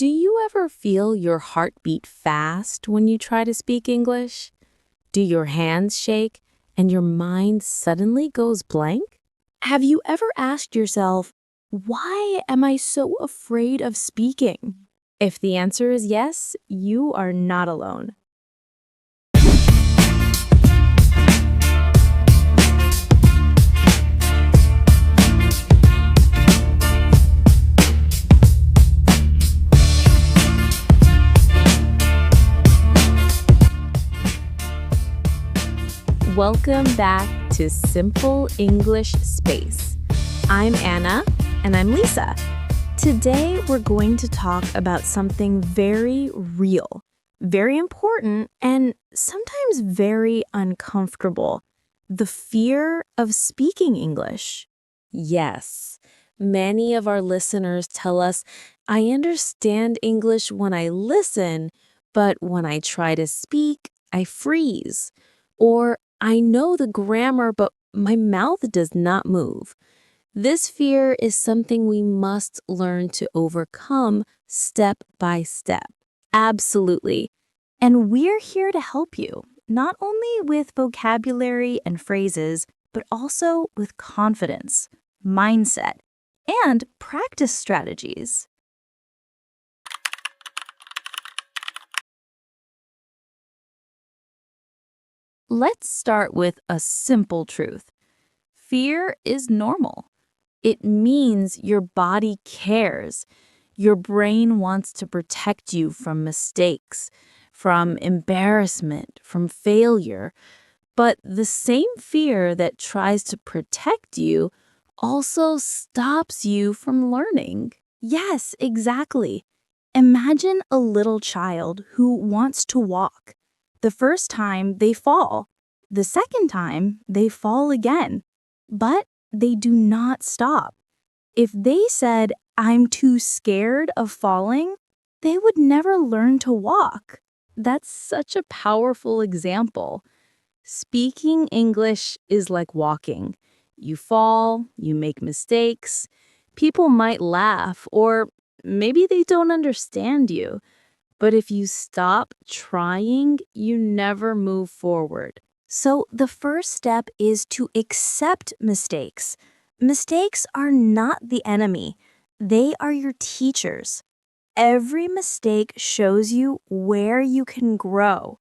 Do you ever feel your heart beat fast when you try to speak English? Do your hands shake and your mind suddenly goes blank? Have you ever asked yourself, why am I so afraid of speaking? If the answer is yes, you are not alone. Welcome back to Simple English Space. I'm Anna. And I'm Lisa. Today, we're going to talk about something very real, very important, and sometimes very uncomfortable: the fear of speaking English. Yes, many of our listeners tell us, I understand English when I listen, but when I try to speak, I freeze. Or I know the grammar, but my mouth does not move. This fear is something we must learn to overcome step by step. Absolutely. And we're here to help you, not only with vocabulary and phrases, but also with confidence, mindset, and practice strategies. Let's start with a simple truth. Fear is normal. It means your body cares. Your brain wants to protect you from mistakes, from embarrassment, from failure. But the same fear that tries to protect you also stops you from learning. Yes, exactly. Imagine a little child who wants to walk. The first time they fall. The second time they fall again. But they do not stop. If they said, "I'm too scared of falling," they would never learn to walk. That's such a powerful example. Speaking English is like walking. You fall, you make mistakes. People might laugh, or maybe they don't understand you. But if you stop trying, you never move forward. So the first step is to accept mistakes. Mistakes are not the enemy. They are your teachers. Every mistake shows you where you can grow.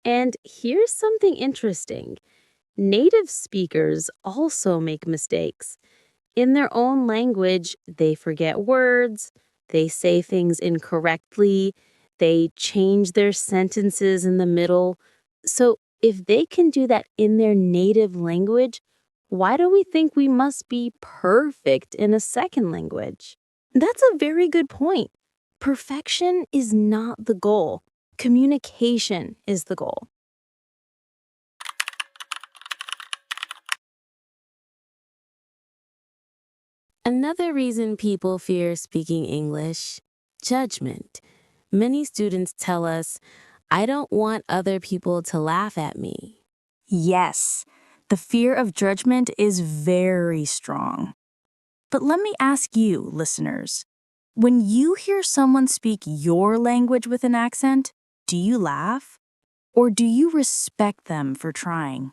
And here's something interesting. Native speakers also make mistakes. In their own language, they forget words, they say things incorrectly, they change their sentences in the middle. So if they can do that in their native language, why do we think we must be perfect in a second language? That's a very good point. Perfection is not the goal. Communication is the goal. Another reason people fear speaking English: judgment. Many students tell us, I don't want other people to laugh at me. Yes, the fear of judgment is very strong. But let me ask you, listeners, when you hear someone speak your language with an accent, do you laugh? Or do you respect them for trying?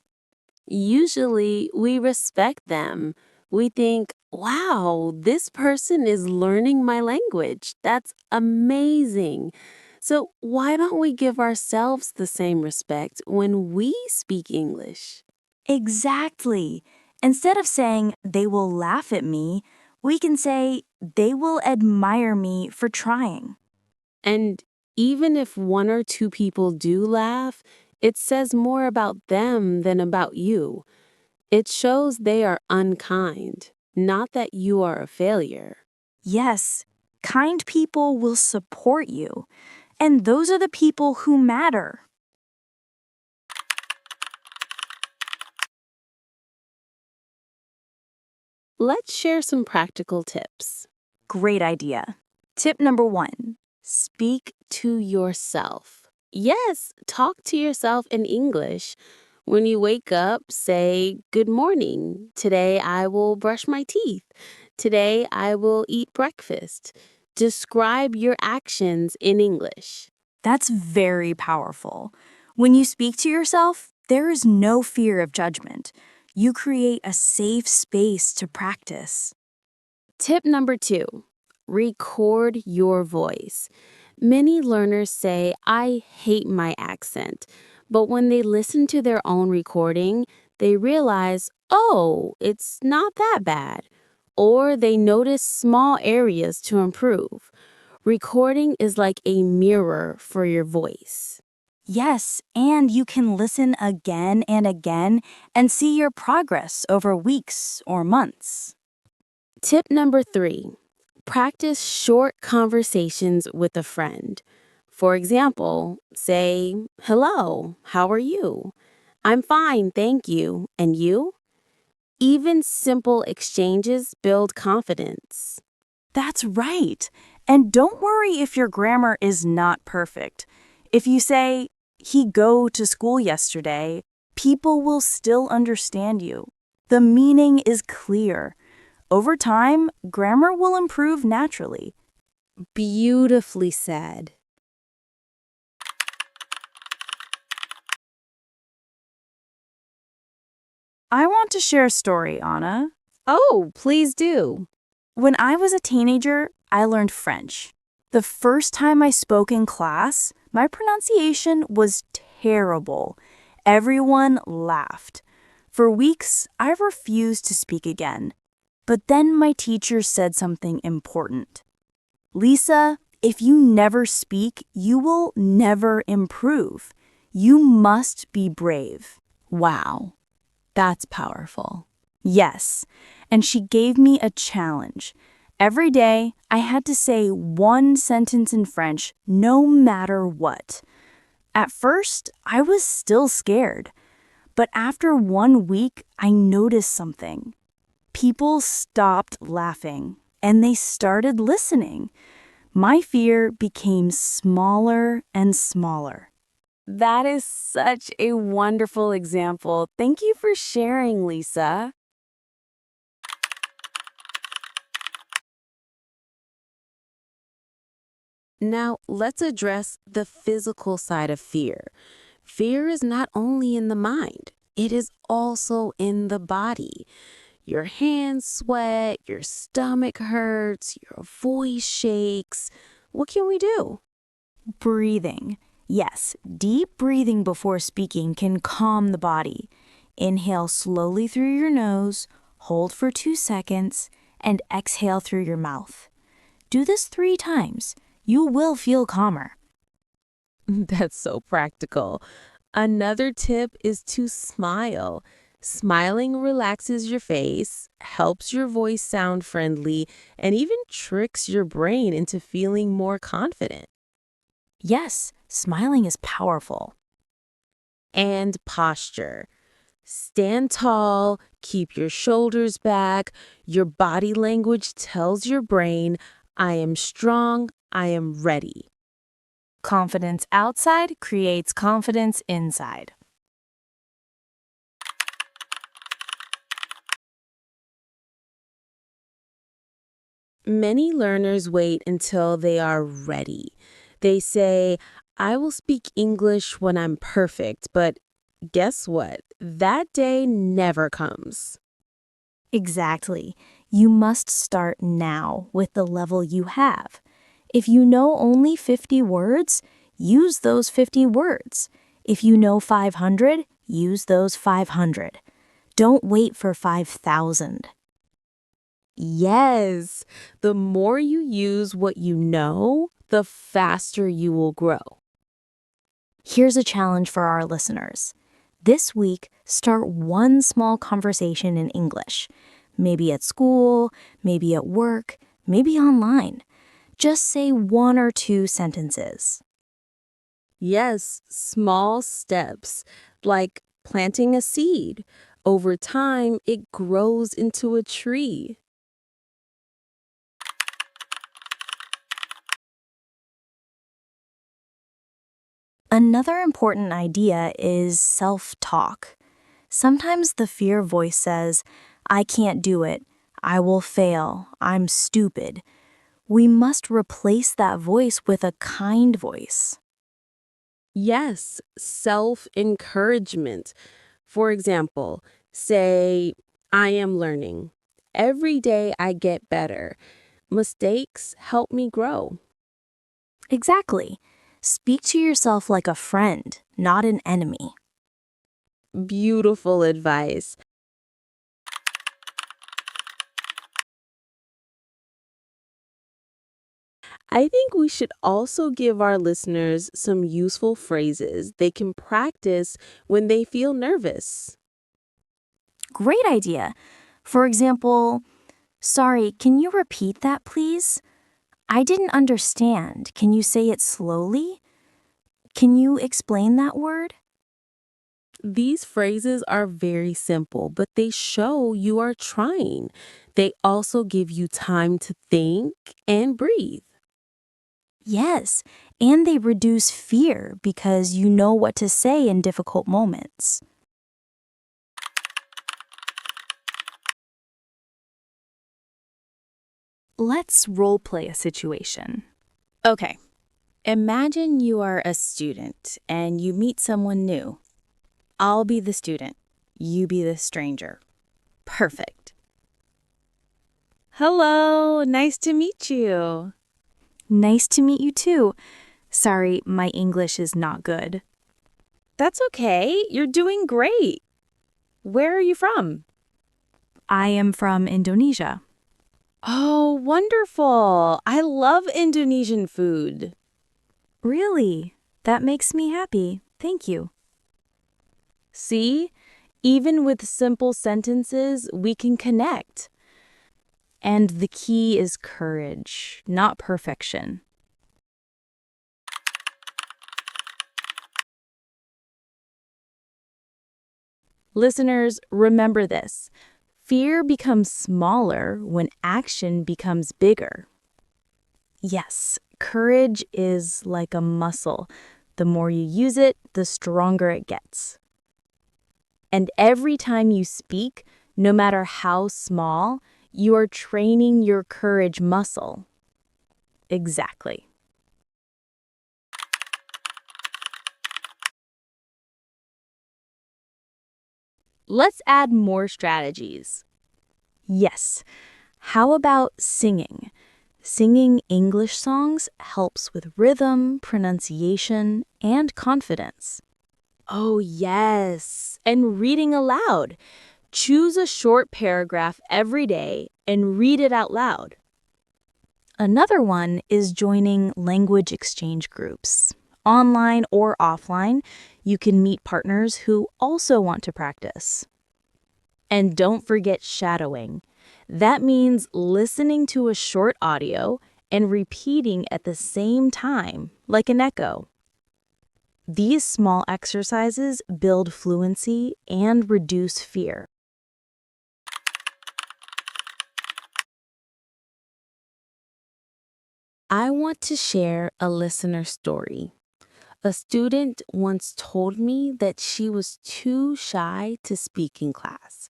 Usually, we respect them. We think, wow, this person is learning my language. That's amazing. So, why don't we give ourselves the same respect when we speak English? Exactly. Instead of saying, "they will laugh at me," we can say, "they will admire me for trying." And even if one or two people do laugh, it says more about them than about you. It shows they are unkind, not that you are a failure. Yes, kind people will support you, and those are the people who matter. Let's share some practical tips. Great idea. Tip number 1. Speak to yourself. Yes, talk to yourself in English. When you wake up, say, "Good morning. Today I will brush my teeth. Today I will eat breakfast. Describe your actions in English. That's very powerful. When you speak to yourself, there is no fear of judgment. You create a safe space to practice. Tip number 2, record your voice. Many learners say, I hate my accent, but when they listen to their own recording, they realize, oh, it's not that bad. Or they notice small areas to improve. Recording is like a mirror for your voice. Yes, and you can listen again and again and see your progress over weeks or months. Tip number 3, practice short conversations with a friend. For example, say, hello, how are you? I'm fine, thank you. And you? Even simple exchanges build confidence. That's right. And don't worry if your grammar is not perfect. If you say, he go to school yesterday, people will still understand you. The meaning is clear. Over time, grammar will improve naturally. Beautifully said. I want to share a story, Anna. Oh, please do. When I was a teenager, I learned French. The first time I spoke in class, my pronunciation was terrible. Everyone laughed. For weeks, I refused to speak again. But then my teacher said something important. Lisa, if you never speak, you will never improve. You must be brave. Wow, that's powerful. Yes, and she gave me a challenge. Every day, I had to say one sentence in French, no matter what. At first, I was still scared. But after 1 week, I noticed something. People stopped laughing, and they started listening. My fear became smaller and smaller. That is such a wonderful example. Thank you for sharing, Lisa. Now, let's address the physical side of fear. Fear is not only in the mind, it is also in the body. Your hands sweat, your stomach hurts, your voice shakes. What can we do? Breathing. Yes, deep breathing before speaking can calm the body. Inhale slowly through your nose, hold for 2 seconds, and exhale through your mouth. Do this 3 times. You will feel calmer. That's so practical. Another tip is to smile. Smiling relaxes your face, helps your voice sound friendly, and even tricks your brain into feeling more confident. Yes, smiling is powerful. And posture. Stand tall, keep your shoulders back. Your body language tells your brain, I am strong, I am ready. Confidence outside creates confidence inside. Many learners wait until they are ready. They say, I will speak English when I'm perfect, but guess what? That day never comes. Exactly. You must start now with the level you have. If you know only 50 words, use those 50 words. If you know 500, use those 500. Don't wait for 5,000. Yes, the more you use what you know, the faster you will grow. Here's a challenge for our listeners. This week, start one small conversation in English. Maybe at school, maybe at work, maybe online. Just say 1 or 2 sentences. Yes, small steps, like planting a seed. Over time, it grows into a tree. Another important idea is self-talk. Sometimes the fear voice says, I can't do it, I will fail, I'm stupid. We must replace that voice with a kind voice. Yes, self encouragement. For example, say, I am learning. Every day I get better. Mistakes help me grow. Exactly. Speak to yourself like a friend, not an enemy. Beautiful advice. I think we should also give our listeners some useful phrases they can practice when they feel nervous. Great idea. For example, sorry, can you repeat that, please? I didn't understand. Can you say it slowly? Can you explain that word? These phrases are very simple, but they show you are trying. They also give you time to think and breathe. Yes, and they reduce fear because you know what to say in difficult moments. Let's role play a situation. Okay, imagine you are a student and you meet someone new. I'll be the student. You be the stranger. Perfect. Hello, nice to meet you. Nice to meet you too. Sorry, my English is not good. That's okay. You're doing great. Where are you from? I am from Indonesia. Oh, wonderful. I love Indonesian food. Really? That makes me happy. Thank you. See, even with simple sentences, we can connect. And the key is courage, not perfection. Listeners, remember this. Fear becomes smaller when action becomes bigger. Yes, courage is like a muscle. The more you use it, the stronger it gets. And every time you speak, no matter how small, you are training your courage muscle. Exactly. Let's add more strategies. Yes. How about singing? Singing English songs helps with rhythm, pronunciation, and confidence. Oh, yes. And reading aloud. Choose a short paragraph every day and read it out loud. Another one is joining language exchange groups. Online or offline, you can meet partners who also want to practice. And don't forget shadowing. That means listening to a short audio and repeating at the same time, like an echo. These small exercises build fluency and reduce fear. I want to share a listener story. A student once told me that she was too shy to speak in class,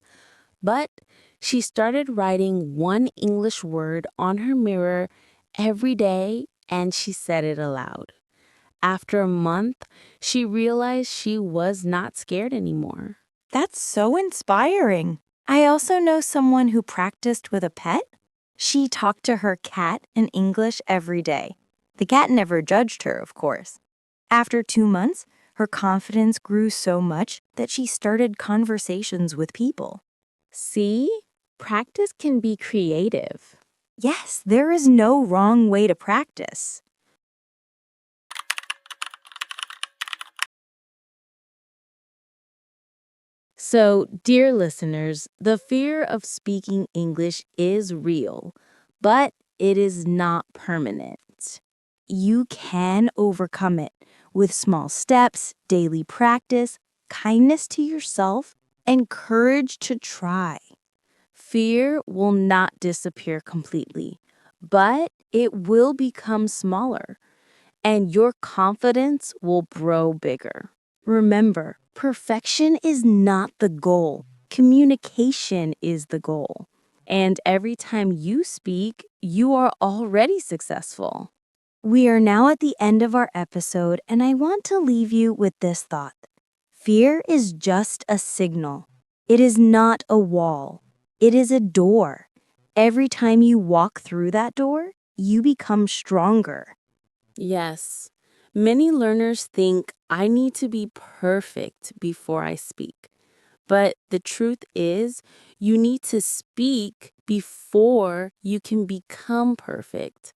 but she started writing one English word on her mirror every day and she said it aloud. After a month, she realized she was not scared anymore. That's so inspiring. I also know someone who practiced with a pet. She talked to her cat in English every day. The cat never judged her, of course. After 2 months, her confidence grew so much that she started conversations with people. See, practice can be creative. Yes, there is no wrong way to practice. So, dear listeners, the fear of speaking English is real, but it is not permanent. You can overcome it with small steps, daily practice, kindness to yourself, and courage to try. Fear will not disappear completely, but it will become smaller, and your confidence will grow bigger. Remember, perfection is not the goal. Communication is the goal. And every time you speak, you are already successful. We are now at the end of our episode, and I want to leave you with this thought. Fear is just a signal. It is not a wall. It is a door. Every time you walk through that door, you become stronger. Yes. Many learners think I need to be perfect before I speak. But the truth is, you need to speak before you can become perfect.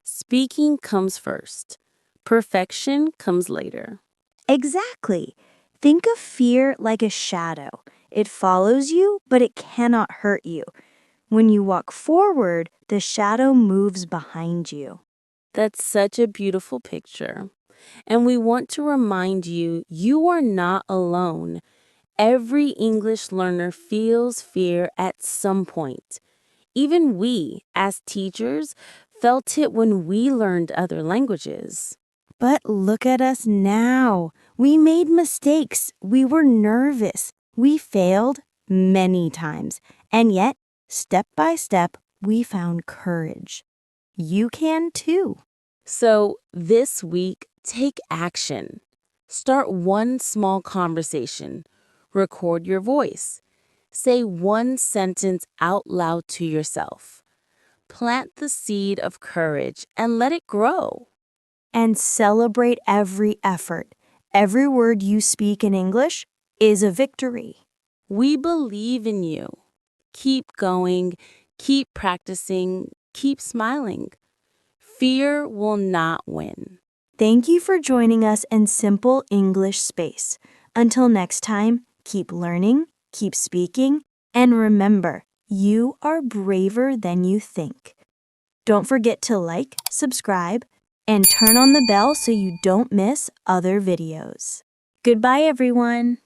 Speaking comes first. Perfection comes later. Exactly. Think of fear like a shadow. It follows you, but it cannot hurt you. When you walk forward, the shadow moves behind you. That's such a beautiful picture. And we want to remind you, you are not alone. Every English learner feels fear at some point. Even we, as teachers, felt it when we learned other languages. But look at us now. We made mistakes. We were nervous. We failed many times. And yet, step by step, we found courage. You can too. So this week, take action. Start one small conversation. Record your voice. Say one sentence out loud to yourself. Plant the seed of courage and let it grow. And celebrate every effort. Every word you speak in English is a victory. We believe in you. Keep going, keep practicing, keep smiling. Fear will not win. Thank you for joining us in Simple English Space. Until next time, keep learning, keep speaking, and remember, you are braver than you think. Don't forget to like, subscribe, and turn on the bell so you don't miss other videos. Goodbye, everyone.